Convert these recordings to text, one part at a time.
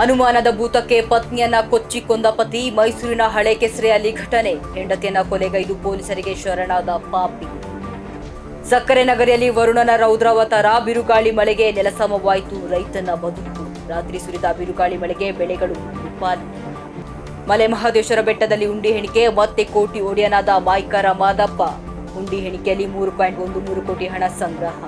ಅನುಮಾನದ ಭೂತಕ್ಕೆ ಪತ್ನಿಯನ್ನ ಕೊಚ್ಚಿ ಕೊಂದ ಪತಿ. ಮೈಸೂರಿನ ಹಳೆ ಕೆಸರೆಯಲ್ಲಿ ಘಟನೆ. ಹೆಂಡತಿಯನ್ನ ಕೊಲೆಗೈದು ಪೊಲೀಸರಿಗೆ ಶರಣಾದ ಪಾಪಿ. ಸಕ್ಕರೆ ನಗರಿಯಲ್ಲಿ ವರುಣನ ರೌದ್ರಾವತಾರ. ಬಿರುಗಾಳಿ ಮಳೆಗೆ ನೆಲಸಮವಾಯಿತು ರೈತನ ಬದುಕು. ರಾತ್ರಿ ಸುರಿದ ಬಿರುಗಾಳಿ ಮಳೆಗೆ ಬೆಳೆಗಳು ಪಾಲು. ಮಲೆ ಮಹದೇಶ್ವರ ಬೆಟ್ಟದಲ್ಲಿ ಹುಂಡಿ ಎಣಿಕೆ. ಮತ್ತೆ ಕೋಟಿ ಒಡೆಯನಾದ ಮಾಯ್ಕರ ಮಾದಪ್ಪ. ಹುಂಡಿ ಎಣಿಕೆಯಲ್ಲಿ 3.13 ಕೋಟಿ ಹಣ ಸಂಗ್ರಹ.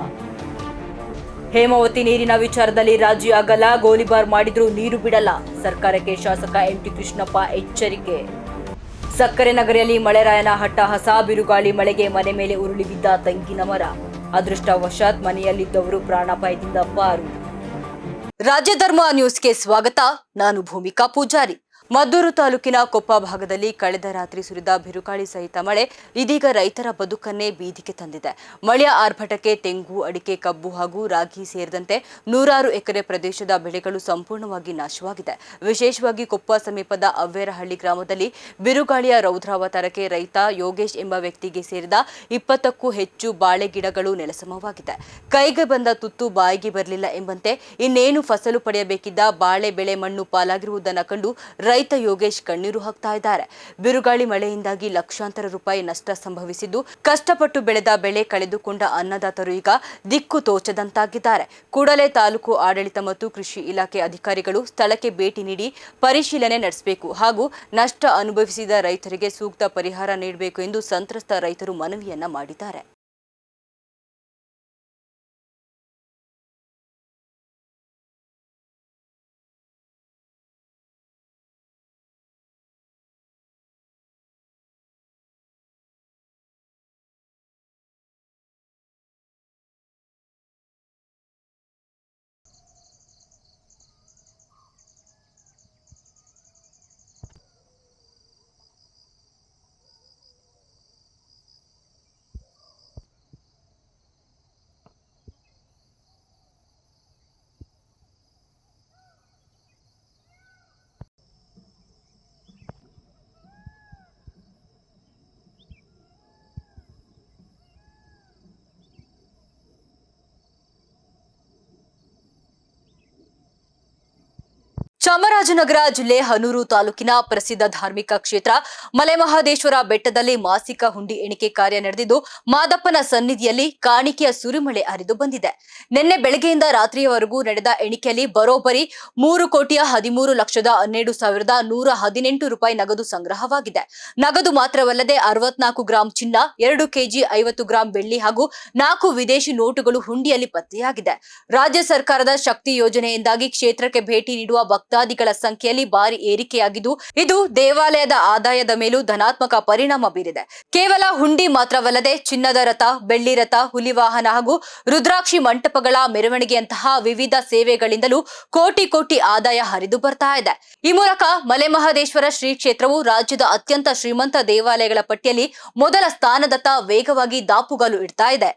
ಹೇಮಾವತಿ ನೀರಿನ ವಿಚಾರದಲ್ಲಿ ರಾಜಿ ಆಗಲ್ಲ. ಗೋಲಿಬಾರ್ ಮಾಡಿದ್ರೂ ನೀರು ಬಿಡಲ್ಲ. ಸರ್ಕಾರಕ್ಕೆ ಶಾಸಕ ಎಂಟಿ ಕೃಷ್ಣಪ್ಪ ಎಚ್ಚರಿಕೆ. ಸಕ್ಕರೆ ನಗರಿಯಲ್ಲಿ ಮಳೆರಾಯನ ಹಟ್ಟಹಾಸ. ಬಿರುಗಾಳಿ ಮಳೆಗೆ ಮನೆ ಮೇಲೆ ಉರುಳಿ ಬಿದ್ದ ತೆಂಗಿನ ಮರ. ಅದೃಷ್ಟವಶಾತ್ ಮನೆಯಲ್ಲಿದ್ದವರು ಪ್ರಾಣಾಪಾಯದಿಂದ ಪಾರು. ರಾಜ್ಯ ಧರ್ಮ ನ್ಯೂಸ್ಗೆ ಸ್ವಾಗತ. ನಾನು ಭೂಮಿಕಾ ಪೂಜಾರಿ. ಮದ್ದೂರು ತಾಲೂಕಿನ ಕೊಪ್ಪ ಭಾಗದಲ್ಲಿ ಕಳೆದ ರಾತ್ರಿ ಸುರಿದ ಬಿರುಗಾಳಿ ಸಹಿತ ಮಳೆ ಇದೀಗ ರೈತರ ಬದುಕನ್ನೇ ಬೀದಿಗೆ ತಂದಿದೆ. ಮಳೆಯ ಆರ್ಭಟಕ್ಕೆ ತೆಂಗು, ಅಡಿಕೆ, ಕಬ್ಬು ಹಾಗೂ ರಾಗಿ ಸೇರಿದಂತೆ 100 ಎಕರೆ ಪ್ರದೇಶದ ಬೆಳೆಗಳು ಸಂಪೂರ್ಣವಾಗಿ ನಾಶವಾಗಿದೆ. ವಿಶೇಷವಾಗಿ ಕೊಪ್ಪ ಸಮೀಪದ ಅವ್ವೇರಹಳ್ಳಿ ಗ್ರಾಮದಲ್ಲಿ ಬಿರುಗಾಳಿಯ ರೌದ್ರಾವತಾರಕ್ಕೆ ರೈತ ಯೋಗೇಶ್ ಎಂಬ ವ್ಯಕ್ತಿಗೆ ಸೇರಿದ 20ಕ್ಕೂ ಹೆಚ್ಚು ಬಾಳೆ ಗಿಡಗಳು ನೆಲಸಮವಾಗಿದೆ. ಕೈಗೆ ಬಂದ ತುತ್ತು ಬಾಯಿಗೆ ಬರಲಿಲ್ಲ ಎಂಬಂತೆ ಇನ್ನೇನು ಫಸಲು ಪಡೆಯಬೇಕಿದ್ದ ಬಾಳೆ ಬೆಳೆ ಮಣ್ಣು ಪಾಲಾಗಿರುವುದನ್ನು ಕಂಡು ರೈತ ಯೋಗೇಶ್ ಕಣ್ಣೀರು ಹಾಕ್ತಾ ಇದ್ದಾರೆ. ಬಿರುಗಾಳಿ ಮಳೆಯಿಂದಾಗಿ ಲಕ್ಷಾಂತರ ರೂಪಾಯಿ ನಷ್ಟ ಸಂಭವಿಸಿದ್ದು, ಕಷ್ಟಪಟ್ಟು ಬೆಳೆದ ಬೆಳೆ ಕಳೆದುಕೊಂಡ ಅನ್ನದಾತರು ಈಗ ದಿಕ್ಕು ತೋಚದಂತಾಗಿದ್ದಾರೆ. ಕೂಡಲೇ ತಾಲೂಕು ಆಡಳಿತ ಮತ್ತು ಕೃಷಿ ಇಲಾಖೆ ಅಧಿಕಾರಿಗಳು ಸ್ಥಳಕ್ಕೆ ಭೇಟಿ ನೀಡಿ ಪರಿಶೀಲನೆ ನಡೆಸಬೇಕು ಹಾಗೂ ನಷ್ಟ ಅನುಭವಿಸಿದ ರೈತರಿಗೆ ಸೂಕ್ತ ಪರಿಹಾರ ನೀಡಬೇಕು ಎಂದು ಸಂತ್ರಸ್ತ ರೈತರು ಮನವಿಯನ್ನ ಮಾಡಿದ್ದಾರೆ. ಚಾಮರಾಜನಗರ ಜಿಲ್ಲೆ ಹನೂರು ತಾಲೂಕಿನ ಪ್ರಸಿದ್ಧ ಧಾರ್ಮಿಕ ಕ್ಷೇತ್ರ ಮಲೆಮಹದೇಶ್ವರ ಬೆಟ್ಟದಲ್ಲಿ ಮಾಸಿಕ ಹುಂಡಿ ಎಣಿಕೆ ಕಾರ್ಯ ನಡೆದಿದ್ದು, ಮಾದಪ್ಪನ ಸನ್ನಿಧಿಯಲ್ಲಿ ಕಾಣಿಕೆಯ ಸುರಿಮಳೆ ಹರಿದು ಬಂದಿದೆ. ನಿನ್ನೆ ಬೆಳಗ್ಗೆಯಿಂದ ರಾತ್ರಿಯವರೆಗೂ ನಡೆದ ಎಣಿಕೆಯಲ್ಲಿ ಬರೋಬ್ಬರಿ 3,13,12,118 ರೂಪಾಯಿ ನಗದು ಸಂಗ್ರಹವಾಗಿದೆ. ನಗದು ಮಾತ್ರವಲ್ಲದೆ 64 ಗ್ರಾಂ ಚಿನ್ನ, 2 ಕೆಜಿ 50 ಗ್ರಾಂ ಬೆಳ್ಳಿ ಹಾಗೂ 4 ವಿದೇಶಿ ನೋಟುಗಳು ಹುಂಡಿಯಲ್ಲಿ ಪತ್ತೆಯಾಗಿದೆ. ರಾಜ್ಯ ಸರ್ಕಾರದ ಶಕ್ತಿ ಯೋಜನೆಯಿಂದಾಗಿ ಕ್ಷೇತ್ರಕ್ಕೆ ಭೇಟಿ ನೀಡುವ ಭಕ್ತಾದಿಗಳ ಸಂಖ್ಯೆಯಲ್ಲಿ ಭಾರಿ ಏರಿಕೆಯಾಗಿದ್ದು, ಇದು ದೇವಾಲಯದ ಆದಾಯದ ಮೇಲೂ ಧನಾತ್ಮಕ ಪರಿಣಾಮ ಬೀರಿದೆ. ಕೇವಲ ಹುಂಡಿ ಮಾತ್ರವಲ್ಲದೆ ಚಿನ್ನದ ರಥ, ಬೆಳ್ಳಿ ರಥ, ಹುಲಿವಾಹನ ಹಾಗೂ ರುದ್ರಾಕ್ಷಿ ಮಂಟಪಗಳ ಮೆರವಣಿಗೆಯಂತಹ ವಿವಿಧ ಸೇವೆಗಳಿಂದಲೂ ಕೋಟಿ ಕೋಟಿ ಆದಾಯ ಹರಿದು ಬರ್ತಾ ಇದೆ. ಈ ಮೂಲಕ ಮಲೆಮಹದೇಶ್ವರ ಶ್ರೀ ಕ್ಷೇತ್ರವು ರಾಜ್ಯದ ಅತ್ಯಂತ ಶ್ರೀಮಂತ ದೇವಾಲಯಗಳ ಪಟ್ಟಿಯಲ್ಲಿ ಮೊದಲ ಸ್ಥಾನದತ್ತ ವೇಗವಾಗಿ ದಾಪುಗಾಲು ಇಡ್ತಾ ಇದೆ.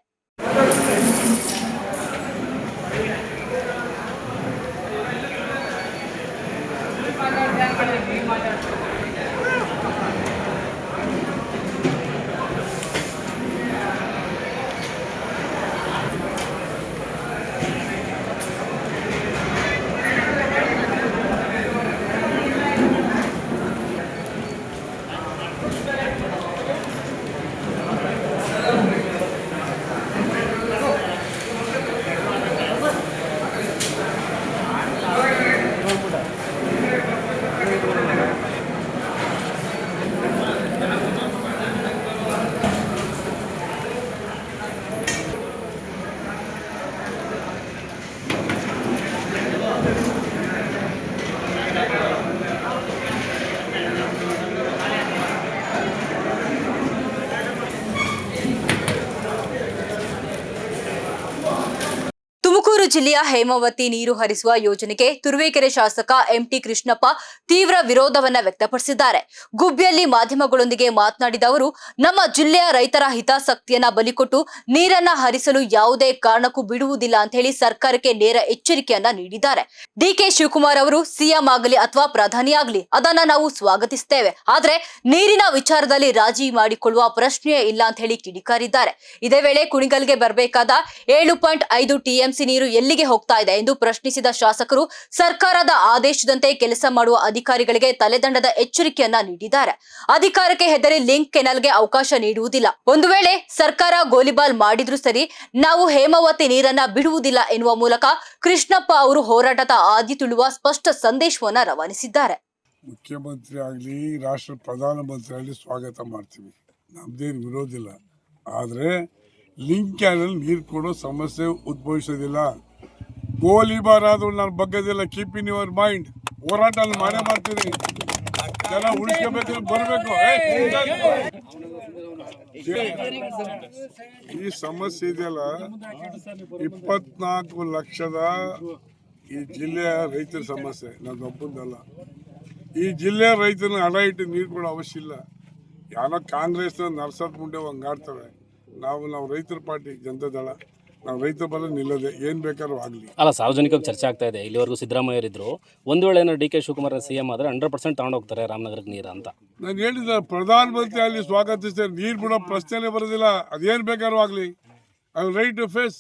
ಜಿಲ್ಲೆಯ ಹೇಮಾವತಿ ನೀರು ಹರಿಸುವ ಯೋಜನೆಗೆ ತುರುವೇಕೆರೆ ಶಾಸಕ ಎಂಟಿ ಕೃಷ್ಣಪ್ಪ ತೀವ್ರ ವಿರೋಧವನ್ನ ವ್ಯಕ್ತಪಡಿಸಿದ್ದಾರೆ. ಗುಬ್ಬಿಯಲ್ಲಿ ಮಾಧ್ಯಮಗಳೊಂದಿಗೆ ಮಾತನಾಡಿದ ಅವರು, ನಮ್ಮ ಜಿಲ್ಲೆಯ ರೈತರ ಹಿತಾಸಕ್ತಿಯನ್ನ ಬಲಿಕೊಟ್ಟು ನೀರನ್ನ ಹರಿಸಲು ಯಾವುದೇ ಕಾರಣಕ್ಕೂ ಬಿಡುವುದಿಲ್ಲ ಅಂತ ಹೇಳಿ ಸರ್ಕಾರಕ್ಕೆ ನೇರ ಎಚ್ಚರಿಕೆಯನ್ನ ನೀಡಿದ್ದಾರೆ. ಡಿಕೆ ಶಿವಕುಮಾರ್ ಅವರು ಸಿಎಂ ಆಗಲಿ ಅಥವಾ ಪ್ರಧಾನಿಯಾಗಲಿ ಅದನ್ನ ನಾವು ಸ್ವಾಗತಿಸುತ್ತೇವೆ, ಆದ್ರೆ ನೀರಿನ ವಿಚಾರದಲ್ಲಿ ರಾಜಿ ಮಾಡಿಕೊಳ್ಳುವ ಪ್ರಶ್ನೆಯೇ ಇಲ್ಲ ಅಂತ ಹೇಳಿ ಕಿಡಿಕಾರಿದ್ದಾರೆ. ಇದೇ ವೇಳೆ ಕುಣಿಗಲ್ಗೆ ಬರಬೇಕಾದ 7.5 ಟಿಎಂಸಿ ನೀರು ಎಲ್ಲಿಗೆ ಹೋಗ್ತಾ ಇದೆ ಎಂದು ಪ್ರಶ್ನಿಸಿದ ಶಾಸಕರು ಸರ್ಕಾರದ ಆದೇಶದಂತೆ ಕೆಲಸ ಮಾಡುವ ಅಧಿಕಾರಿಗಳಿಗೆ ತಲೆದಂಡದ ಎಚ್ಚರಿಕೆಯನ್ನ ನೀಡಿದ್ದಾರೆ. ಅಧಿಕಾರಕ್ಕೆ ಹೆದರಿ ಲಿಂಕ್ ಕೆನಾಲ್ಗೆ ಅವಕಾಶ ನೀಡುವುದಿಲ್ಲ. ಒಂದು ವೇಳೆ ಸರ್ಕಾರ ಗೋಲಿಬಾಲ್ ಮಾಡಿದ್ರೂ ಸರಿ, ನಾವು ಹೇಮಾವತಿ ನೀರನ್ನ ಬಿಡುವುದಿಲ್ಲ ಎನ್ನುವ ಮೂಲಕ ಕೃಷ್ಣಪ್ಪ ಅವರು ಹೋರಾಟದ ಹಾದಿ ತುಳಿಯುವ ಸ್ಪಷ್ಟ ಸಂದೇಶವನ್ನ ರವಾನಿಸಿದ್ದಾರೆ. ಮುಖ್ಯಮಂತ್ರಿ ಆಗಲಿ ರಾಷ್ಟ್ರ ಪ್ರಧಾನಮಂತ್ರಿ ಆಗಲಿ ಸ್ವಾಗತ ಮಾಡ್ತೀವಿ, ನಮ್ದೇನು ವಿರೋಧಿಲ್ಲ. ಆದರೆ ಲಿಂಕ್ ಕ್ಯಾನಲ್ಲಿ ನೀರು ಕೊಡೋ ಸಮಸ್ಯೆ ಉದ್ಭವಿಸೋದಿಲ್ಲ. ಗೋಲಿಬಾರ್ ಆದ್ರೂ ನಾನು ಬಗ್ಗದಿಲ್ಲ. Keep in your mind. ಹೋರಾಟ ಮಾಡೇ ಮಾಡ್ತೀವಿ. ಜನ ಉಳಿಸ್ಕೋಬೇಕು, ಬರಬೇಕು. ಈ ಸಮಸ್ಯೆ ಇದೆಯಲ್ಲ, 24 ಲಕ್ಷದ ಈ ಜಿಲ್ಲೆಯ ರೈತರ ಸಮಸ್ಯೆ ನಾನು ಒಪ್ಪಂದಲ್ಲ. ಈ ಜಿಲ್ಲೆಯ ರೈತನ ಹಣ ಇಟ್ಟು ನೀರು ಕೊಡೋ ಅವಶ್ಯ ಇಲ್ಲ. ಯಾರೋ ಕಾಂಗ್ರೆಸ್ನ ನರ್ಸತ್ ಮುಂಡೆ ಹಂಗಾಡ್ತವೆ. ನಾವು ರೈತರ ಪಾರ್ಟಿ, ಜನತಾದಳ, ನಾವು ರೈತರ ಪರ ನಿಲ್ಲದೆ ಏನು ಬೇಕಾದ್ರೂ ಆಗಲಿ. ಅಲ್ಲ, ಸಾರ್ವಜನಿಕವಾಗಿ ಚರ್ಚೆ ಆಗ್ತಾ ಇದೆ. ಇಲ್ಲಿವರೆಗೂ ಸಿದ್ದರಾಮಯ್ಯ ಇದ್ರು, ಒಂದು ವೇಳೆ ಏನಾದ್ರು ಡಿ ಕೆ ಶಿವಕುಮಾರ್ CM ಆದರೆ 100% ತಗೊಂಡೋಗ್ತಾರೆ ರಾಮನಗರಕ್ಕೆ ನೀರು ಅಂತ. ನಾನು ಹೇಳಿದ ಪ್ರಧಾನಮಂತ್ರಿ ಅಲ್ಲಿ ಸ್ವಾಗತಿಸ್ತೇನೆ. ನೀರು ಬಿಡೋ ಪ್ರಶ್ನೆನೇ ಬರೋದಿಲ್ಲ. ಅದೇನು ಬೇಕಾದ್ರೂ ಆಗಲಿ. I will right to face.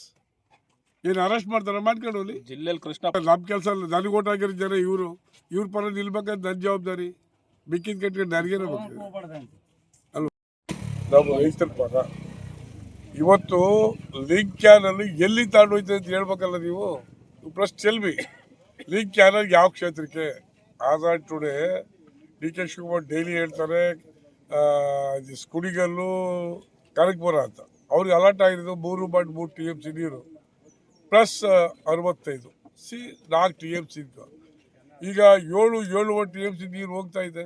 ಏನು ಅರೆಸ್ಟ್ ಮಾಡ್ತಾರೆ, ಮಾಡ್ಕೊಂಡು ಹೋಗ್ಲಿ. ಜಿಲ್ಲೆಯಲ್ಲಿ ಕೃಷ್ಣ ನಮ್ಮ ಕೆಲಸ ಅಲ್ಲ. ನನಗೆ ಓಟ್ ಹಾಕಿರೋ ಜನ ಇವ್ರ ಪರ ನಿಲ್ಬೇಕಂತ ನನ್ನ ಜವಾಬ್ದಾರಿ. ಬಿಕ್ಕಿದ ಕಟ್ಕೊಂಡು ನನಗೇನೆ ಬೇಕು ಅಲ್ವ. ನಾವು ರೈತರ ಪರ. ಇವತ್ತು ಲಿಂಕ್ ಕ್ಯಾನಲ್ಲಿ ಎಲ್ಲಿ ತಗೊಂಡೋಯ್ತದೆ ಅಂತ ಹೇಳ್ಬೇಕಲ್ಲ ನೀವು. ಪ್ಲಸ್ ಚೆಲ್ವಿ ಲಿಂಕ್ ಕ್ಯಾನಲ್ ಯಾವ ಕ್ಷೇತ್ರಕ್ಕೆ Aadhaar today D K Shivakumar daily ಹೇಳ್ತಾರೆ ಕುಡಿಗಲ್ಲು ಕನಕಪುರ ಅಂತ. ಅವ್ರಿಗೆ ಅಲರ್ಟ್ ಆಗಿರೋದು 3.3 TMC ನೀರು ಪ್ಲಸ್ 65 4 TMC. ಈಗ 7.1 TMC ನೀರು ಹೋಗ್ತಾ ಇದೆ.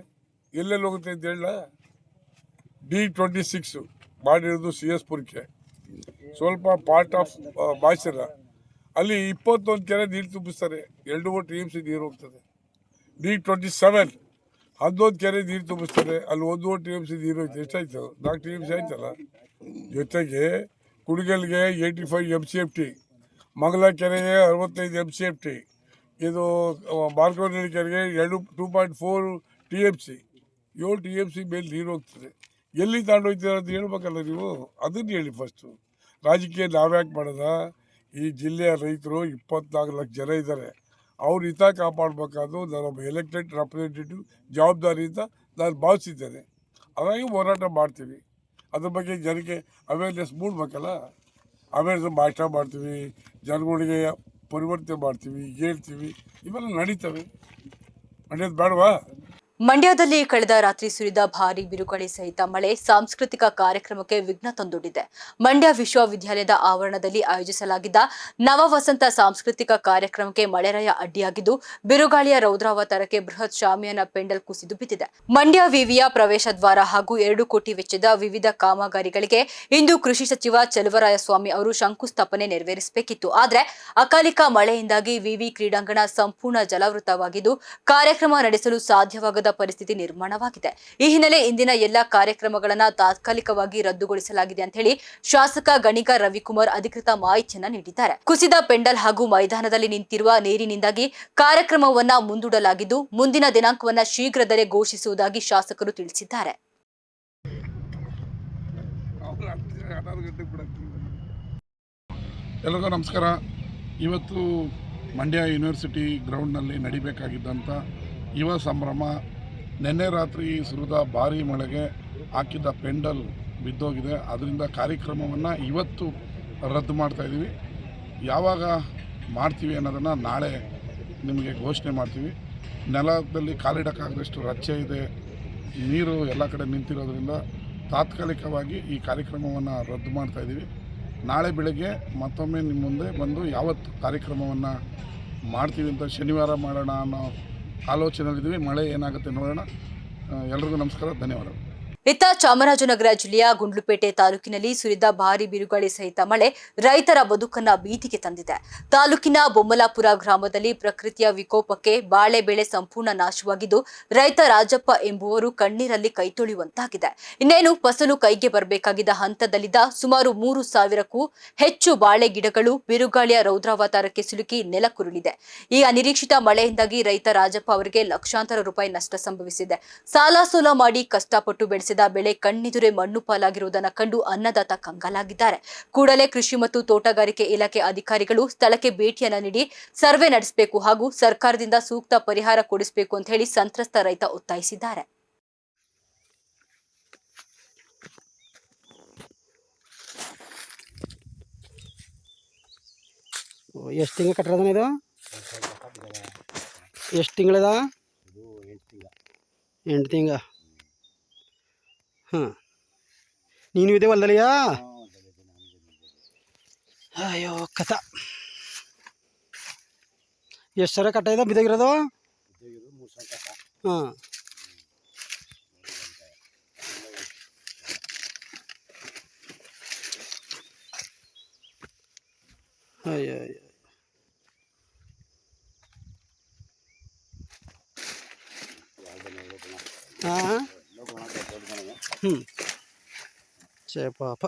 ಎಲ್ಲೆಲ್ಲಿ ಹೋಗುತ್ತೆ ಅಂತ ಹೇಳ. D26 ಮಾಡಿರೋದು CS ಪುರಕ್ಕೆ, ಸ್ವಲ್ಪ ಪಾರ್ಟ್ ಆಫ್ ಬಾಯ್ಸರ. ಅಲ್ಲಿ 21 ಕೆರೆ ನೀರು ತುಂಬಿಸ್ತಾರೆ. 2 TMC ನೀರು ಹೋಗ್ತದೆ. D27 11 ಕೆರೆ ನೀರು ತುಂಬಿಸ್ತಾರೆ. ಅಲ್ಲಿ 1 TMC ನೀರು ಹೋಯ್ತು. ಎಷ್ಟಾಯ್ತು? 4 TMC ಆಯ್ತಲ್ಲ. ಜೊತೆಗೆ ಕುಡಿಗಲ್ಗೆ 85 MCFT, ಮಂಗಲ ಕೆರೆಗೆ 65 MCFT, ಇದು ಬಾರ್ಕೋನಹಳ್ಳಿ ಕೆರೆಗೆ 2.4 TMC, 7 TMC ಮೇಲೆ ನೀರು ಹೋಗ್ತದೆ. ಎಲ್ಲಿ ತಗೊಂಡೋಗ್ತೀರ ಅಂತ ಹೇಳ್ಬೇಕಲ್ಲ ನೀವು. ಅದನ್ನು ಹೇಳಿ ಫಸ್ಟು. ರಾಜಕೀಯ ನಾವ್ಯಾಕೆ ಮಾಡೋದ? ಈ ಜಿಲ್ಲೆಯ ರೈತರು 24 ಲಕ್ಷ ಜನ ಇದ್ದಾರೆ. ಅವ್ರ ಹಿತ ಕಾಪಾಡಬೇಕಾದ್ರು ನಾನೊಬ್ಬ ಎಲೆಕ್ಟೆಡ್ ರೆಪ್ರೆಸೆಂಟೇಟಿವ್ ಜವಾಬ್ದಾರಿಯಿಂದ ನಾನು ಭಾವಿಸಿದ್ದೇನೆ. ಅದಾಗಿ ಹೋರಾಟ ಮಾಡ್ತೀವಿ. ಅದ್ರ ಬಗ್ಗೆ ಜನಕ್ಕೆ ಅವೇರ್ನೆಸ್ ಮೂಡಬೇಕಲ್ಲ. ಅವೇರ್ನೆಸ್ ಭಾಷಣ ಮಾಡ್ತೀವಿ, ಜನಗಳಿಗೆ ಪರಿವರ್ತನೆ ಮಾಡ್ತೀವಿ, ಹೇಳ್ತೀವಿ. ಇವೆಲ್ಲ ನಡೀತವೆ. ನಡೆಯೋದು ಬೇಡವಾ? ಮಂಡ್ಯದಲ್ಲಿ ಕಳೆದ ರಾತ್ರಿ ಸುರಿದ ಭಾರೀ ಬಿರುಗಾಳಿ ಸಹಿತ ಮಳೆ ಸಾಂಸ್ಕೃತಿಕ ಕಾರ್ಯಕ್ರಮಕ್ಕೆ ವಿಘ್ನ ತಂದೊಡ್ಡಿದೆ. ಮಂಡ್ಯ ವಿಶ್ವವಿದ್ಯಾಲಯದ ಆವರಣದಲ್ಲಿ ಆಯೋಜಿಸಲಾಗಿದ್ದ ನವವಸಂತ ಸಾಂಸ್ಕೃತಿಕ ಕಾರ್ಯಕ್ರಮಕ್ಕೆ ಮಳೆರಾಯ ಅಡ್ಡಿಯಾಗಿದ್ದು, ಬಿರುಗಾಳಿಯ ರೌದ್ರಾವತಾರಕ್ಕೆ ಬೃಹತ್ ಶಾಮಿಯಾನ ಪೆಂಡಲ್ ಕುಸಿದು ಬಿದ್ದಿದೆ. ಮಂಡ್ಯ ವಿವಿಯ ಪ್ರವೇಶ ದ್ವಾರ ಹಾಗೂ 2 ಕೋಟಿ ವೆಚ್ಚದ ವಿವಿಧ ಕಾಮಗಾರಿಗಳಿಗೆ ಇಂದು ಕೃಷಿ ಸಚಿವ ಚಲುವರಾಯಸ್ವಾಮಿ ಅವರು ಶಂಕುಸ್ಥಾಪನೆ ನೆರವೇರಿಸಬೇಕಿತ್ತು. ಆದರೆ ಅಕಾಲಿಕ ಮಳೆಯಿಂದಾಗಿ ವಿವಿ ಕ್ರೀಡಾಂಗಣ ಸಂಪೂರ್ಣ ಜಲಾವೃತವಾಗಿದ್ದು, ಕಾರ್ಯಕ್ರಮ ನಡೆಸಲು ಸಾಧ್ಯವಾಗದ ಪರಿಸ್ಥಿತಿ ನಿರ್ಮಾಣವಾಗಿದೆ. ಈ ಹಿನ್ನೆಲೆ ಇಂದಿನ ಎಲ್ಲಾ ಕಾರ್ಯಕ್ರಮಗಳನ್ನು ತಾತ್ಕಾಲಿಕವಾಗಿ ರದ್ದುಗೊಳಿಸಲಾಗಿದೆ ಅಂತ ಹೇಳಿ ಶಾಸಕ ಗಣಿಗ ರವಿಕುಮಾರ್ ಅಧಿಕೃತ ಮಾಹಿತಿಯನ್ನ ನೀಡಿದ್ದಾರೆ. ಕುಸಿದ ಪೆಂಡಲ್ ಹಾಗೂ ಮೈದಾನದಲ್ಲಿ ನಿಂತಿರುವ ನೀರಿನಿಂದಾಗಿ ಕಾರ್ಯಕ್ರಮವನ್ನ ಮುಂದೂಡಲಾಗಿದ್ದು, ಮುಂದಿನ ದಿನಾಂಕವನ್ನ ಶೀಘ್ರದಲ್ಲೇ ಘೋಷಿಸುವುದಾಗಿ ಶಾಸಕರು ತಿಳಿಸಿದ್ದಾರೆ. ಎಲ್ಲರಿಗೂ ನಮಸ್ಕಾರ. ಇವತ್ತು ಮಂಡ್ಯ ಯೂನಿವರ್ಸಿಟಿ ಗ್ರೌಂಡ್ನಲ್ಲಿ ನಡಿಬೇಕಾಗಿದ್ದಂಥ ಯುವ ಸಂಭ್ರಮ ನಿನ್ನೆ ರಾತ್ರಿ ಸುರಿದ ಭಾರೀ ಮಳೆಗೆ ಹಾಕಿದ್ದ ಪೆಂಡಲ್ ಬಿದ್ದೋಗಿದೆ. ಅದರಿಂದ ಕಾರ್ಯಕ್ರಮವನ್ನು ಇವತ್ತು ರದ್ದು ಮಾಡ್ತಾಯಿದ್ದೀವಿ. ಯಾವಾಗ ಮಾಡ್ತೀವಿ ಅನ್ನೋದನ್ನು ನಾಳೆ ನಿಮಗೆ ಘೋಷಣೆ ಮಾಡ್ತೀವಿ. ನೆಲದಲ್ಲಿ ಕಾಲಿಡೋಕ್ಕಾಗದಷ್ಟು ರಚ್ಚೆ ಇದೆ, ನೀರು ಎಲ್ಲ ಕಡೆ ನಿಂತಿರೋದ್ರಿಂದ ತಾತ್ಕಾಲಿಕವಾಗಿ ಈ ಕಾರ್ಯಕ್ರಮವನ್ನು ರದ್ದು ಮಾಡ್ತಾಯಿದ್ದೀವಿ. ನಾಳೆ ಬೆಳಗ್ಗೆ ಮತ್ತೊಮ್ಮೆ ನಿಮ್ಮ ಮುಂದೆ ಬಂದು ಯಾವತ್ತು ಕಾರ್ಯಕ್ರಮವನ್ನು ಮಾಡ್ತೀವಿ ಅಂತ ಶನಿವಾರ ಮಾಡೋಣ ಅನ್ನೋ ಆಲೋಚನೆಯಲ್ಲಿದ್ದೀವಿ. ಮಳೆ ಏನಾಗುತ್ತೆ ನೋಡೋಣ. ಎಲ್ರಿಗೂ ನಮಸ್ಕಾರ, ಧನ್ಯವಾದಗಳು. ಇತ್ತ ಚಾಮರಾಜನಗರ ಜಿಲ್ಲೆಯ ಗುಂಡ್ಲುಪೇಟೆ ತಾಲೂಕಿನಲ್ಲಿ ಸುರಿದ ಭಾರೀ ಬಿರುಗಾಳಿ ಸಹಿತ ಮಳೆ ರೈತರ ಬದುಕನ್ನ ಬೀದಿಗೆ ತಂದಿದೆ. ತಾಲೂಕಿನ ಬೊಮ್ಮಲಾಪುರ ಗ್ರಾಮದಲ್ಲಿ ಪ್ರಕೃತಿಯ ವಿಕೋಪಕ್ಕೆ ಬಾಳೆ ಬೆಳೆ ಸಂಪೂರ್ಣ ನಾಶವಾಗಿದ್ದು, ರೈತ ರಾಜಪ್ಪ ಎಂಬುವರು ಕಣ್ಣೀರಲ್ಲಿ ಕೈತೊಳೆಯುವಂತಾಗಿದೆ. ಇನ್ನೇನು ಫಸಲು ಕೈಗೆ ಬರಬೇಕಾಗಿದ್ದ ಹಂತದಲ್ಲಿದ್ದ ಸುಮಾರು 3,000ಕ್ಕೂ ಹೆಚ್ಚು ಬಾಳೆ ಗಿಡಗಳು ಬಿರುಗಾಳಿಯ ರೌದ್ರಾವತಾರಕ್ಕೆ ಸಿಲುಕಿ ನೆಲಕ್ಕುರುಳಿದೆ. ಈ ಅನಿರೀಕ್ಷಿತ ಮಳೆಯಿಂದಾಗಿ ರೈತ ರಾಜಪ್ಪ ಅವರಿಗೆ ಲಕ್ಷಾಂತರ ರೂಪಾಯಿ ನಷ್ಟ ಸಂಭವಿಸಿದೆ. ಸಾಲ ಸೋಲ ಮಾಡಿ ಕಷ್ಟಪಟ್ಟು ಬೆಳೆಸಿದ ಬೆಳೆಸಿದ ಬೆಳೆ ಕಣ್ಣೆದುರೇ ಮಣ್ಣು ಪಾಲಾಗಿರುವುದನ್ನು ಕಂಡು ಅನ್ನದಾತ ಕಂಗಾಲಾಗಿದ್ದಾರೆ. ಕೂಡಲೇ ಕೃಷಿ ಮತ್ತು ತೋಟಗಾರಿಕೆ ಇಲಾಖೆ ಅಧಿಕಾರಿಗಳು ಸ್ಥಳಕ್ಕೆ ಭೇಟಿಯನ್ನ ನೀಡಿ ಸರ್ವೆ ನಡೆಸಬೇಕು ಹಾಗೂ ಸರ್ಕಾರದಿಂದ ಸೂಕ್ತ ಪರಿಹಾರ ಕೊಡಿಸಬೇಕು ಅಂತ ಹೇಳಿ ಸಂತ್ರಸ್ತ ರೈತ ಒತ್ತಾಯಿಸಿದ್ದಾರೆ. ಎಷ್ಟು ತಿಂಗಳು ಕಟ್ಟಿರೋದನ ಇದು? ಎಷ್ಟು ತಿಂಗಳದ? 8 ತಿಂಗಳ. ಹಾಂ, ನೀನು ಇದೆ ಹೊಲ್ದಲ್ಲಿಯಾ? ಅಯ್ಯೋ ಕಥ. ಎಷ್ಟು ಸರ ಕಟ್ಟ ಇದೆ ಬಿದ್ದಾಗಿರೋದು? ಹಾಂ, ಅಯ್ಯೋ ಅಯ್ಯೋ. ಹಾಂ, ಪಾಪ.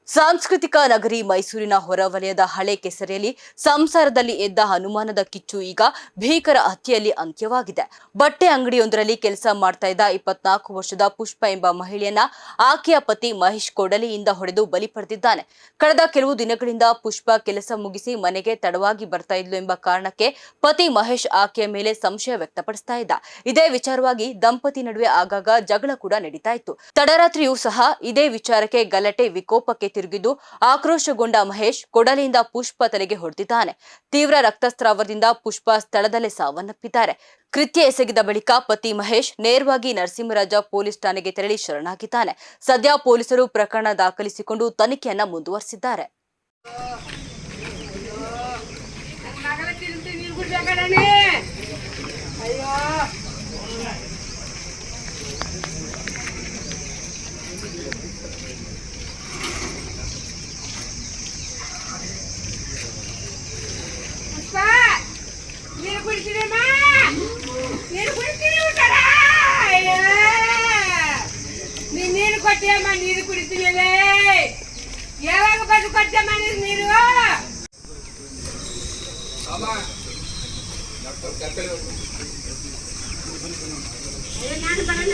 ಸಾಂಸ್ಕೃತಿಕ ನಗರಿ ಮೈಸೂರಿನ ಹೊರವಲಯದ ಹಳೆ ಕೆಸರೆಯಲ್ಲಿ ಸಂಸಾರದಲ್ಲಿ ಎದ್ದ ಅನುಮಾನದ ಕಿಚ್ಚು ಈಗ ಭೀಕರ ಹತ್ಯೆಯಲ್ಲಿ ಅಂತ್ಯವಾಗಿದೆ. ಬಟ್ಟೆ ಅಂಗಡಿಯೊಂದರಲ್ಲಿ ಕೆಲಸ ಮಾಡ್ತಾ ಇದ್ದ 24 ವರ್ಷದ ಪುಷ್ಪ ಎಂಬ ಮಹಿಳೆಯನ್ನ ಆಕೆಯ ಪತಿ ಮಹೇಶ್ ಕೊಡಲಿಯಿಂದ ಹೊಡೆದು ಬಲಿ ಪಡೆದಿದ್ದಾನೆ. ಕಳೆದ ಕೆಲವು ದಿನಗಳಿಂದ ಪುಷ್ಪ ಕೆಲಸ ಮುಗಿಸಿ ಮನೆಗೆ ತಡವಾಗಿ ಬರ್ತಾ ಇದ್ಲು ಎಂಬ ಕಾರಣಕ್ಕೆ ಪತಿ ಮಹೇಶ್ ಆಕೆಯ ಮೇಲೆ ಸಂಶಯ ವ್ಯಕ್ತಪಡಿಸ್ತಾ ಇದ್ದ. ಇದೇ ವಿಚಾರವಾಗಿ ದಂಪತಿ ನಡುವೆ ಆಗಾಗ ಜಗಳ ಕೂಡ ನಡೀತಾ ಇತ್ತು. ತಡರಾತ್ರಿಯೂ ಸಹ ಇದೇ ವಿಚಾರಕ್ಕೆ ಗಲಾಟೆ ವಿಕೋಪಕ್ಕೆ ತಿರುಗಿದ್ದು ಆಕ್ರೋಶಗೊಂಡ ಮಹೇಶ್ ಕೊಡಲಿಯಿಂದ ಪುಷ್ಪ ತಲೆಗೆ ಹೊಡೆದಿದ್ದಾನೆ. ತೀವ್ರ ರಕ್ತಸ್ರಾವದಿಂದ ಪುಷ್ಪ ಸ್ಥಳದಲ್ಲೇ ಸಾವನ್ನಪ್ಪಿದ್ದಾರೆ. ಕೃತ್ಯ ಎಸಗಿದ ಬಳಿಕ ಪತಿ ಮಹೇಶ್ ನೇರವಾಗಿ ನರಸಿಂಹರಾಜ ಪೊಲೀಸ್ ಠಾಣೆಗೆ ತೆರಳಿ ಶರಣಾಗಿದ್ದಾನೆ. ಸದ್ಯ ಪೊಲೀಸರು ಪ್ರಕರಣ ದಾಖಲಿಸಿಕೊಂಡು ತನಿಖೆಯನ್ನ ಮುಂದುವರೆಸಿದ್ದಾರೆ. ನೀರು ಕುಡಿತೀರಮ್ಮ, ನೀರು ಕುಡಿತೀರಿ ಊಟರ? ನೀನ್ ನೀರು ಕೊಟ್ಟಿಯಮ್ಮ, ನೀರು ಕುಡಿತೀನಿ. ಯಾವಾಗ ಬಂದು ಕೊಟ್ಟಮ್ಮ ನೀರು? ನಾನು ಬರೋಣ.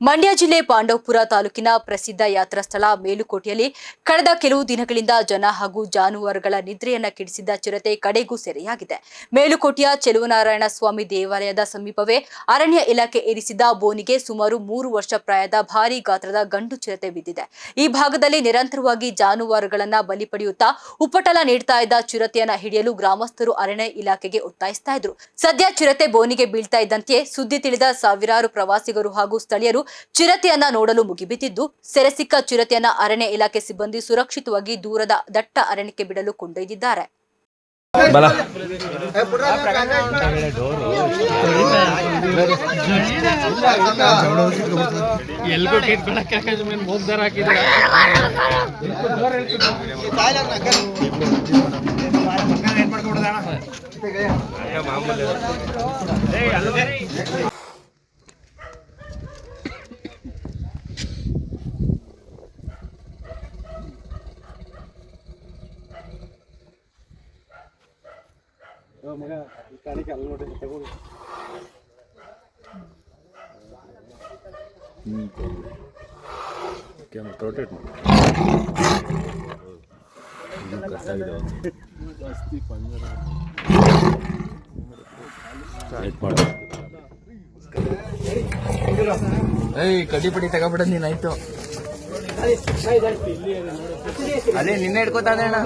ಮಂಡ್ಯ ಜಿಲ್ಲೆ ಪಾಂಡವಪುರ ತಾಲೂಕಿನ ಪ್ರಸಿದ್ಧ ಯಾತ್ರಾ ಸ್ಥಳ ಮೇಲುಕೋಟೆಯಲ್ಲಿ ಕಳೆದ ಕೆಲವು ದಿನಗಳಿಂದ ಜನ ಹಾಗೂ ಜಾನುವಾರುಗಳ ನಿದ್ರೆಯನ್ನ ಕೆಡಿಸಿದ್ದ ಚಿರತೆ ಕಡೆಗೂ ಸೆರೆಯಾಗಿದೆ. ಮೇಲುಕೋಟೆಯ ಚೆಲುವನಾರಾಯಣ ಸ್ವಾಮಿ ದೇವಾಲಯದ ಸಮೀಪವೇ ಅರಣ್ಯ ಇಲಾಖೆ ಇರಿಸಿದ್ದ ಬೋನಿಗೆ ಸುಮಾರು 3 ವರ್ಷ ಪ್ರಾಯದ ಭಾರೀ ಗಾತ್ರದ ಗಂಡು ಚಿರತೆ ಬಿದ್ದಿದೆ. ಈ ಭಾಗದಲ್ಲಿ ನಿರಂತರವಾಗಿ ಜಾನುವಾರುಗಳನ್ನ ಬಲಿ ಪಡೆಯುತ್ತಾ ಉಪಟಳ ನೀಡ್ತಾ ಇದ್ದ ಚಿರತೆಯನ್ನ ಹಿಡಿಯಲು ಗ್ರಾಮಸ್ಥರು ಅರಣ್ಯ ಇಲಾಖೆಗೆ ಒತ್ತಾಯಿಸ್ತಾ ಇದ್ರು. ಸದ್ಯ ಚಿರತೆ ಬೋನಿಗೆ ಬೀಳ್ತಾ ಇದ್ದಂತೆಯೇ ಸುದ್ದಿ ತಿಳಿದ ಸಾವಿರಾರು ಪ್ರವಾಸಿಗರು ಹಾಗೂ ಸ್ಥಳೀಯರು ಚಿರತೆಯನ್ನ ನೋಡಲು ಮುಗಿಬಿದ್ದಿದ್ದು, ಸೆರೆ ಸಿಕ್ಕ ಚಿರತೆಯನ್ನ ಅರಣ್ಯ ಇಲಾಖೆ ಸಿಬ್ಬಂದಿ ಸುರಕ್ಷಿತವಾಗಿ ದೂರದ ದಟ್ಟ ಅರಣ್ಯಕ್ಕೆ ಬಿಡಲು ಕೊಂಡೊಯ್ದಿದ್ದಾರೆ. ಕಡ್ಡಿ ಪಡಿ ತಗೋಬಿಡ ನೀನಾಯ್ತು. ಅದೇ ನಿನ್ನೆ ಹಿಡ್ಕೋತಾನೆ ಅಣ್ಣ.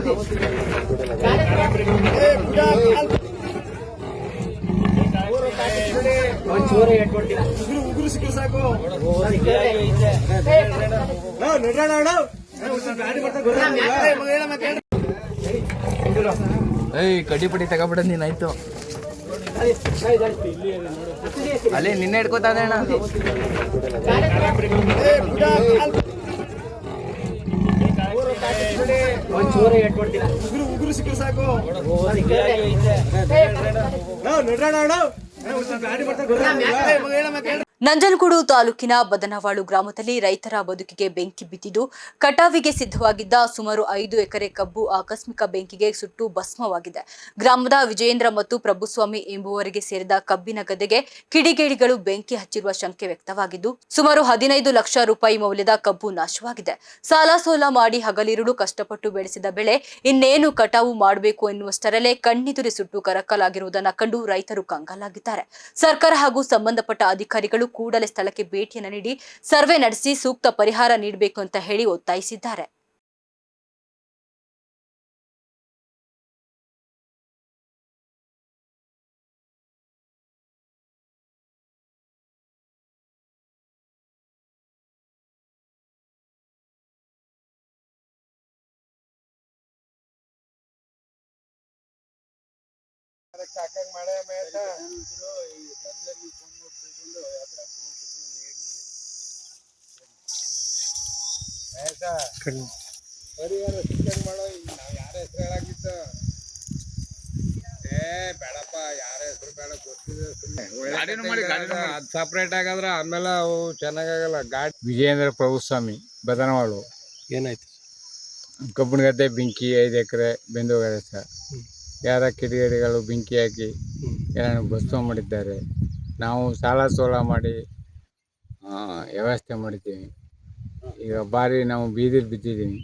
ಕಡ್ಡಿ ಪಡಿ ತಗೋಬಿಡ ನೀನಾಯ್ತು. ಅಲ್ಲೇ ನಿನ್ನೆ ಹಿಡ್ಕೋತಾನೆ ಅಣ್ಣ. ನಂಜನಗೂಡು ತಾಲೂಕಿನ ಬದನವಾಳು ಗ್ರಾಮದಲ್ಲಿ ರೈತರ ಬದುಕಿಗೆ ಬೆಂಕಿ ಬಿದ್ದಿದ್ದು ಕಟಾವಿಗೆ ಸಿದ್ಧವಾಗಿದ್ದ ಸುಮಾರು 5 ಎಕರೆ ಕಬ್ಬು ಆಕಸ್ಮಿಕ ಬೆಂಕಿಗೆ ಸುಟ್ಟು ಭಸ್ಮವಾಗಿದೆ. ಗ್ರಾಮದ ವಿಜಯೇಂದ್ರ ಮತ್ತು ಪ್ರಭುಸ್ವಾಮಿ ಎಂಬುವರಿಗೆ ಸೇರಿದ ಕಬ್ಬಿನ ಗದ್ದೆಗೆ ಕಿಡಿಗೇಡಿಗಳು ಬೆಂಕಿ ಹಚ್ಚಿರುವ ಶಂಕೆ ವ್ಯಕ್ತವಾಗಿದ್ದು ಸುಮಾರು 15 ಲಕ್ಷ ರೂಪಾಯಿ ಮೌಲ್ಯದ ಕಬ್ಬು ನಾಶವಾಗಿದೆ. ಸಾಲ ಸೋಲ ಮಾಡಿ ಹಗಲಿರುಳು ಕಷ್ಟಪಟ್ಟು ಬೆಳೆಸಿದ ಬೆಳೆ ಇನ್ನೇನು ಕಟಾವು ಮಾಡಬೇಕು ಎನ್ನುವಷ್ಟರಲ್ಲೇ ಕಣ್ಣಿದುರಿ ಸುಟ್ಟು ಕರಕಲಾಗಿರುವುದನ್ನು ಕಂಡು ರೈತರು ಕಂಗಾಲಾಗಿದ್ದಾರೆ. ಸರ್ಕಾರ ಹಾಗೂ ಸಂಬಂಧಪಟ್ಟ ಅಧಿಕಾರಿಗಳು ಕೂಡಲೇ ಸ್ಥಳಕ್ಕೆ ಭೇಟಿಯನ್ನು ನೀಡಿ ಸರ್ವೆ ನಡೆಸಿ ಸೂಕ್ತ ಪರಿಹಾರ ನೀಡಬೇಕು ಅಂತ ಹೇಳಿ ಒತ್ತಾಯಿಸಿದ್ದಾರೆ. ಸಪ್ರೇಟ್ ಆಗಾದ್ರೆ ಆಮೇಲೆ ಅವು ಚೆನ್ನಾಗಾಗಲ್ಲ ಗಾಡಿ. ವಿಜಯೇಂದ್ರ ಪ್ರಭುಸ್ವಾಮಿ ಬದನವಾಳು. ಏನಾಯ್ತು? ಕಬ್ಬಿನ ಗದ್ದೆ ಬೆಂಕಿ 5 ಎಕರೆ ಬೆಂದೋಗಿದೆ ಸರ್. ಯಾರ ಕಿಡಿಗೇಡಿಗಳು ಬೆಂಕಿ ಹಾಕಿ ಏನೋ ಭಸ್ಮ ಮಾಡಿದ್ದಾರೆ. ನಾವು ಸಾಲ ಸೋಲ ಮಾಡಿ ವ್ಯವಸ್ಥೆ ಮಾಡಿದ್ದೀವಿ. ಈಗ ಭಾರಿ ನಾವು ಬೀದಿಲಿ ಬಿದ್ದಿದ್ದೀವಿ.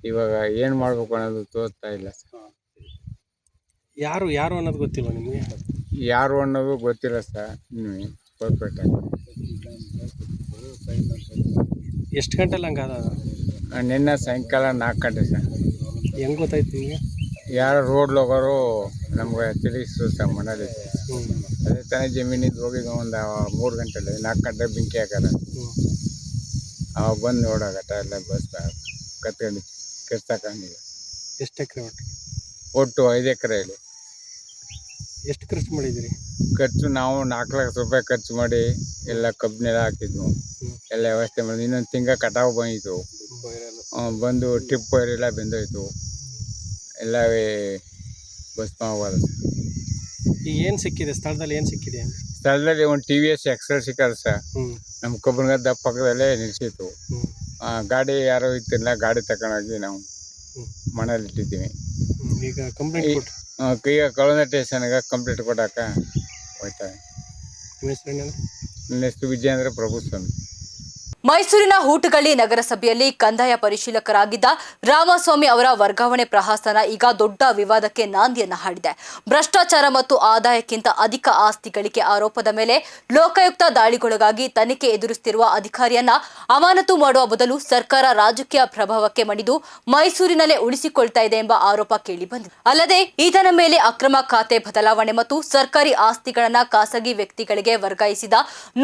ಇವಾಗ ಏನು ಮಾಡಬೇಕು ಅನ್ನೋದು ತೋಚ್ತಾ ಇಲ್ಲ ಸರ್. ಯಾರು ಅನ್ನೋದು ಗೊತ್ತಿಲ್ಲ ನಿಮಗೆ? ಯಾರು ಅನ್ನೋದು ಗೊತ್ತಿಲ್ಲ ಸರ್. ಇನ್ನು ಕೊಟ್ಬಿಟ್ಟ. ಎಷ್ಟು ಗಂಟೆಲಿ ಹಂಗಾದ? ನಿನ್ನೆ ಸಾಯಂಕಾಲ 4 ಗಂಟೆ ಸರ್. ಹೆಂಗೆ ಗೊತ್ತಾಯ್ತು ನಿಮಗೆ? ಯಾರೋ ರೋಡ್ ಹೋಗೋರು ನಮ್ಗೆ ತಿಳಿಸಿದ್ರು ಸರ್ ಮನೇಲಿ. ಅದೇ ತಾನೇ ಜಮೀನಿಗೆ ಹೋಗಿದ್ದು ಒಂದು 3 ಗಂಟೆಲಿ 4 ಗಂಟೆ ಬೆಂಕಿ ಹಾಕಾರ. ಅವಾಗ ಬಂದು ನೋಡಾಗಟ್ಟ ಎಲ್ಲ ಬಸ್ ಕತ್ಕೊಂಡು ಕೆರ್ತಾಕೊಂಡಿಲ್ಲ. ಎಷ್ಟು ಎಕರೆ ಒಟ್ಟು 5 ಎಕರೆಯಲ್ಲಿ. ಎಷ್ಟು ಖರ್ಚು ಮಾಡಿದ್ದೀರಿ? ಖರ್ಚು ನಾವು 4 ಲಕ್ಷ ರೂಪಾಯಿ ಖರ್ಚು ಮಾಡಿ ಎಲ್ಲ ಕಬ್ಬಿನೆಲ್ಲ ಹಾಕಿದ್ವು. ಎಲ್ಲ ವ್ಯವಸ್ಥೆ ಮಾಡಿ ಇನ್ನೊಂದು ತಿಂಗಳ ಕಟಾವು ಬಂದಿತ್ತು. ಬಂದು ಟ್ರಿಪ್ ವೈರೆಲ್ಲ ಬೆಂದೋಯ್ತು. ಎಲ್ಲವೇ ಭಸ್ಮ ಆಗೋದು. ಈಗ ಏನು ಸಿಕ್ಕಿದೆ ಸ್ಥಳದಲ್ಲಿ? ಏನು ಸಿಕ್ಕಿದೆ ಸ್ಥಳದಲ್ಲಿ? ಒಂದು TVS ಎಕ್ಸೆಲ್ ಸಿಕ್ಕದ ಸರ್. ನಮ್ಮ ಕಬ್ಬಿನ ಗದ್ದೆ ಪಕ್ಕದಲ್ಲೇ ನಿಲ್ಲಿಸಿತ್ತು. ಗಾಡಿ ಯಾರೋ ಇತ್ತಿಲ್ಲ, ಗಾಡಿ ತಗೊಂಡೋಗಿ ನಾವು ಮನೇಲಿ ಇಟ್ಟಿದ್ದೀವಿ. ಈಗ ಕಂಪ್ಲೇಂಟ್ ಈಗ ಕಳಂದ ಸ್ಟೇಷನ್ಗೆ ಕಂಪ್ಲೇಂಟ್ ಕೊಟ್ಟಾಕ ಹೋಯ್ತಾರೆ. ನನ್ನ ಹೆಸರು ವಿಜಯೇಂದ್ರ ಪ್ರಭುಸ್ವಾಮಿ. ಮೈಸೂರಿನ ಹೂಟಗಳ್ಳಿ ನಗರಸಭೆಯಲ್ಲಿ ಕಂದಾಯ ಪರಿಶೀಲಕರಾಗಿದ್ದ ರಾಮಸ್ವಾಮಿ ಅವರ ವರ್ಗಾವಣೆ ಪ್ರಹಸನ ಈಗ ದೊಡ್ಡ ವಿವಾದಕ್ಕೆ ನಾಂದಿಯನ್ನ ಹಾಡಿದೆ. ಭ್ರಷ್ಟಾಚಾರ ಮತ್ತು ಆದಾಯಕ್ಕಿಂತ ಅಧಿಕ ಆಸ್ತಿ ಗಳಿಕೆ ಆರೋಪದ ಮೇಲೆ ಲೋಕಾಯುಕ್ತ ದಾಳಿಗೊಳಗಾಗಿ ತನಿಖೆ ಎದುರಿಸುತ್ತಿರುವ ಅಧಿಕಾರಿಯನ್ನ ಅಮಾನತು ಮಾಡುವ ಬದಲು ಸರ್ಕಾರ ರಾಜಕೀಯ ಪ್ರಭಾವಕ್ಕೆ ಮಣಿದು ಮೈಸೂರಿನಲ್ಲೇ ಉಳಿಸಿಕೊಳ್ತಾ ಇದೆ ಎಂಬ ಆರೋಪ ಕೇಳಿಬಂದಿದೆ. ಅಲ್ಲದೆ ಈತನ ಮೇಲೆ ಅಕ್ರಮ ಖಾತೆ ಬದಲಾವಣೆ ಮತ್ತು ಸರ್ಕಾರಿ ಆಸ್ತಿಗಳನ್ನ ಖಾಸಗಿ ವ್ಯಕ್ತಿಗಳಿಗೆ ವರ್ಗಾಯಿಸಿದ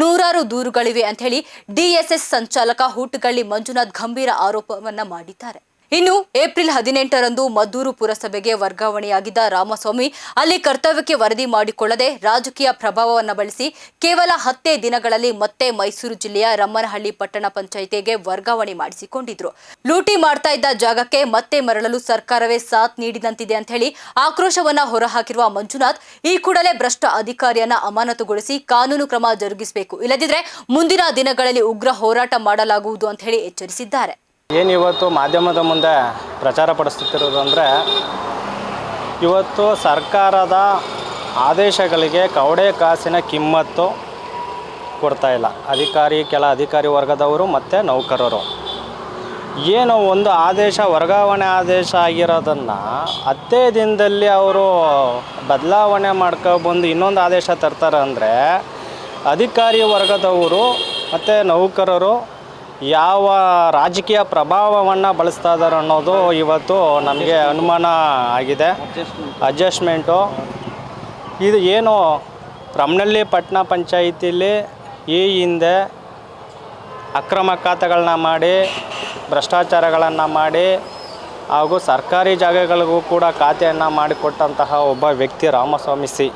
100 ದೂರುಗಳಿವೆ ಅಂತ ಹೇಳಿ DSS ಸಂಚಾಲಕ ಹೂಟಗಳ್ಳಿ ಮಂಜುನಾಥ್ ಗಂಭೀರ ಆರೋಪವನ್ನ ಮಾಡಿದ್ದಾರೆ. ಇನ್ನು ಏಪ್ರಿಲ್ 18ರಂದು ಮದ್ದೂರು ಪುರಸಭೆಗೆ ವರ್ಗಾವಣೆಯಾಗಿದ್ದ ರಾಮಸ್ವಾಮಿ ಅಲ್ಲಿ ಕರ್ತವ್ಯಕ್ಕೆ ವರದಿ ಮಾಡಿಕೊಳ್ಳದೆ ರಾಜಕೀಯ ಪ್ರಭಾವವನ್ನು ಬಳಸಿ ಕೇವಲ 10 ದಿನಗಳಲ್ಲಿ ಮತ್ತೆ ಮೈಸೂರು ಜಿಲ್ಲೆಯ ರಮ್ಮನಹಳ್ಳಿ ಪಟ್ಟಣ ಪಂಚಾಯಿತಿಗೆ ವರ್ಗಾವಣೆ ಮಾಡಿಸಿಕೊಂಡಿದ್ರು. ಲೂಟಿ ಮಾಡ್ತಾ ಇದ್ದ ಜಾಗಕ್ಕೆ ಮತ್ತೆ ಮರಳಲು ಸರ್ಕಾರವೇ ಸಾಥ್ ನೀಡಿದಂತಿದೆ ಅಂತ ಹೇಳಿ ಆಕ್ರೋಶವನ್ನ ಹೊರಹಾಕಿರುವ ಮಂಜುನಾಥ್ ಈ ಕೂಡಲೇ ಭ್ರಷ್ಟ ಅಧಿಕಾರಿಯನ್ನ ಅಮಾನತುಗೊಳಿಸಿ ಕಾನೂನು ಕ್ರಮ ಜರುಗಿಸಬೇಕು, ಇಲ್ಲದಿದ್ದರೆ ಮುಂದಿನ ದಿನಗಳಲ್ಲಿ ಉಗ್ರ ಹೋರಾಟ ಮಾಡಲಾಗುವುದು ಅಂತ ಹೇಳಿ ಎಚ್ಚರಿಸಿದ್ದಾರೆ. ಏನು ಇವತ್ತು ಮಾಧ್ಯಮದ ಮುಂದೆ ಪ್ರಚಾರ ಪಡಿಸುತ್ತಿರೋದು ಅಂದರೆ, ಇವತ್ತು ಸರ್ಕಾರದ ಆದೇಶಗಳಿಗೆ ಕವಡೆ ಕಾಸಿನ ಕಿಮ್ಮತ್ತು ಕೊಡ್ತಾ ಇಲ್ಲ ಕೆಲ ಅಧಿಕಾರಿ ವರ್ಗದವರು ಮತ್ತು ನೌಕರರು. ಏನು ಒಂದು ಆದೇಶ ವರ್ಗಾವಣೆ ಆದೇಶ ಆಗಿರೋದನ್ನು 10 ದಿನದಲ್ಲಿ ಅವರು ಬದಲಾವಣೆ ಮಾಡ್ಕೊಬಂದು ಇನ್ನೊಂದು ಆದೇಶ ತರ್ತಾರೆ ಅಂದರೆ, ಅಧಿಕಾರಿ ವರ್ಗದವರು ಮತ್ತು ನೌಕರರು ಯಾವ ರಾಜಕೀಯ ಪ್ರಭಾವವನ್ನು ಬಳಸ್ತಾ ಇದ್ದಾರೆ ಅನ್ನೋದು ಇವತ್ತು ನಮಗೆ ಅನುಮಾನ ಆಗಿದೆ. ಅಡ್ಜಸ್ಟ್ಮೆಂಟು ಇದು ಏನು ರಮ್ಮನಹಳ್ಳಿ ಪಟ್ಟಣ ಪಂಚಾಯಿತಿಲಿ ಈ ಹಿಂದೆ ಅಕ್ರಮ ಖಾತೆಗಳನ್ನ ಮಾಡಿ ಭ್ರಷ್ಟಾಚಾರಗಳನ್ನು ಮಾಡಿ ಹಾಗೂ ಸರ್ಕಾರಿ ಜಾಗಗಳಿಗೂ ಕೂಡ ಖಾತೆಯನ್ನು ಮಾಡಿಕೊಟ್ಟಂತಹ ಒಬ್ಬ ವ್ಯಕ್ತಿ ರಾಮಸ್ವಾಮಿ ಸಿ.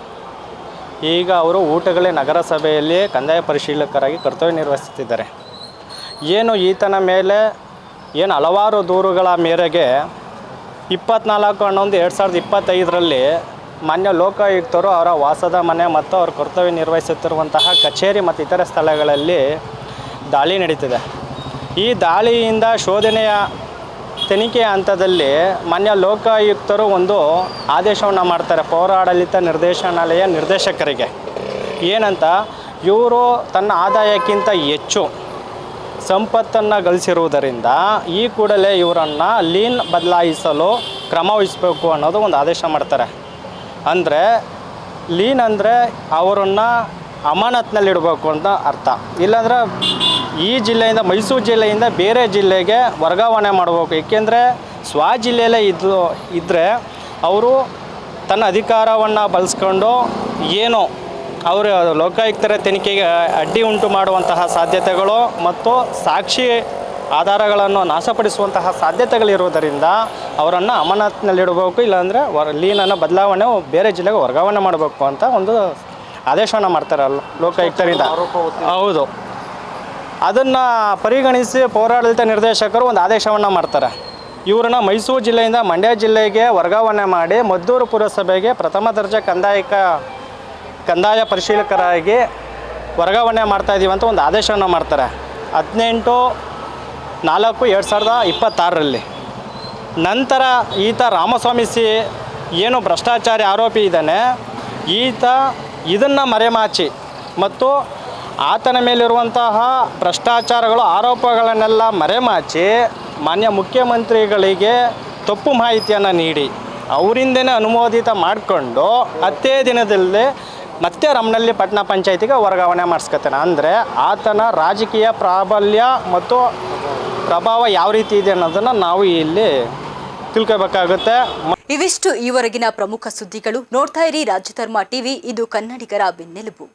ಈಗ ಅವರು ಹೂಟಗಳ್ಳಿ ನಗರಸಭೆಯಲ್ಲಿ ಕಂದಾಯ ಪರಿಶೀಲಕರಾಗಿ ಕರ್ತವ್ಯ ನಿರ್ವಹಿಸುತ್ತಿದ್ದಾರೆ. ಏನು ಈತನ ಮೇಲೆ ಹಲವಾರು ದೂರುಗಳ ಮೇರೆಗೆ 24/11/2025 ಮಾನ್ಯ ಲೋಕಾಯುಕ್ತರು ಅವರ ವಾಸದ ಮನೆ ಮತ್ತು ಅವರು ಕರ್ತವ್ಯ ನಿರ್ವಹಿಸುತ್ತಿರುವಂತಹ ಕಚೇರಿ ಮತ್ತು ಇತರೆ ಸ್ಥಳಗಳಲ್ಲಿ ದಾಳಿ ನಡೀತಿದೆ. ಈ ದಾಳಿಯಿಂದ ಶೋಧನೆಯ ತನಿಖೆಯ ಹಂತದಲ್ಲಿ ಮಾನ್ಯ ಲೋಕಾಯುಕ್ತರು ಒಂದು ಆದೇಶವನ್ನು ಮಾಡ್ತಾರೆ ಪೌರಾಡಳಿತ ನಿರ್ದೇಶನಾಲಯ ನಿರ್ದೇಶಕರಿಗೆ. ಏನಂತ, ಇವರು ತನ್ನ ಆದಾಯಕ್ಕಿಂತ ಹೆಚ್ಚು ಸಂಪತ್ತನ್ನು ಗಳಿಸಿರುವುದರಿಂದ ಈ ಕೂಡಲೇ ಇವರನ್ನು ಲೀನ್ ಬದಲಾಯಿಸಲು ಕ್ರಮ ವಹಿಸಬೇಕು ಅನ್ನೋದು ಒಂದು ಆದೇಶ ಮಾಡ್ತಾರೆ. ಅಂದರೆ ಲೀನ್ ಅಂದರೆ ಅವರನ್ನು ಅಮಾನತ್ನಲ್ಲಿಡಬೇಕು ಅಂತ ಅರ್ಥ. ಇಲ್ಲಾಂದರೆ ಈ ಜಿಲ್ಲೆಯಿಂದ, ಮೈಸೂರು ಜಿಲ್ಲೆಯಿಂದ ಬೇರೆ ಜಿಲ್ಲೆಗೆ ವರ್ಗಾವಣೆ ಮಾಡಬೇಕು. ಏಕೆಂದರೆ ಜಿಲ್ಲೆಯಲ್ಲೇ ಇದ್ದರೆ ಅವರು ತನ್ನ ಅಧಿಕಾರವನ್ನು ಬಳಸ್ಕೊಂಡು ಏನು ಅವರು ಲೋಕಾಯುಕ್ತರ ತನಿಖೆಗೆ ಅಡ್ಡಿ ಉಂಟು ಮಾಡುವಂತಹ ಸಾಧ್ಯತೆಗಳು ಮತ್ತು ಸಾಕ್ಷಿ ಆಧಾರಗಳನ್ನು ನಾಶಪಡಿಸುವಂತಹ ಸಾಧ್ಯತೆಗಳಿರುವುದರಿಂದ ಅವರನ್ನು ಅಮಾನತ್ನಲ್ಲಿಡಬೇಕು, ಇಲ್ಲಾಂದರೆ ಲೀನನ್ನು ಬದಲಾವಣೆ ಬೇರೆ ಜಿಲ್ಲೆಗೆ ವರ್ಗಾವಣೆ ಮಾಡಬೇಕು ಅಂತ ಒಂದು ಆದೇಶವನ್ನು ಮಾಡ್ತಾರೆ ಲೋಕಾಯುಕ್ತರಿಂದ. ಹೌದು, ಅದನ್ನು ಪರಿಗಣಿಸಿ ಪೌರಾಡಳಿತ ನಿರ್ದೇಶಕರು ಒಂದು ಆದೇಶವನ್ನು ಮಾಡ್ತಾರೆ. ಇವ್ರನ್ನ ಮೈಸೂರು ಜಿಲ್ಲೆಯಿಂದ ಮಂಡ್ಯ ಜಿಲ್ಲೆಗೆ ವರ್ಗಾವಣೆ ಮಾಡಿ ಮದ್ದೂರು ಪುರಸಭೆಗೆ ಪ್ರಥಮ ದರ್ಜೆ ಕಂದಾಯ ಪರಿಶೀಲಕರಾಗಿ ವರ್ಗಾವಣೆ ಮಾಡ್ತಾಯಿದ್ದೀವಿ ಅಂತ ಒಂದು ಆದೇಶವನ್ನು ಮಾಡ್ತಾರೆ 18/4/2026. ನಂತರ ಈತ ರಾಮಸ್ವಾಮಿ ಏನು ಭ್ರಷ್ಟಾಚಾರಿ ಆರೋಪಿ ಇದ್ದಾನೆ, ಇದನ್ನು ಮರೆಮಾಚಿ ಮತ್ತು ಆತನ ಮೇಲಿರುವಂತಹ ಭ್ರಷ್ಟಾಚಾರಗಳು ಆರೋಪಗಳನ್ನೆಲ್ಲ ಮರೆಮಾಚಿ ಮಾನ್ಯ ಮುಖ್ಯಮಂತ್ರಿಗಳಿಗೆ ತಪ್ಪು ಮಾಹಿತಿಯನ್ನು ನೀಡಿ ಅವರಿಂದನೇ ಅನುಮೋದಿತ ಮಾಡಿಕೊಂಡು 10 ದಿನದಲ್ಲೇ ಮತ್ತೆ ರಮನಹಳ್ಳಿ ಪಟ್ಟಣ ಪಂಚಾಯತಿಗೆ ವರ್ಗಾವಣೆ ಮಾಡಿಸ್ಕೊತಾನೆ. ಅಂದರೆ ಆತನ ರಾಜಕೀಯ ಪ್ರಾಬಲ್ಯ ಮತ್ತು ಪ್ರಭಾವ ಯಾವ ರೀತಿ ಇದೆ ಅನ್ನೋದನ್ನು ನಾವು ಇಲ್ಲಿ ತಿಳ್ಕೋಬೇಕಾಗುತ್ತೆ. ಇವಿಷ್ಟು ಈವರೆಗಿನ ಪ್ರಮುಖ ಸುದ್ದಿಗಳು. ನೋಡ್ತಾ ಇರಿ ರಾಜ್ಯಧರ್ಮ ಟಿವಿ, ಇದು ಕನ್ನಡಿಗರ ಬೆನ್ನೆಲುಬು.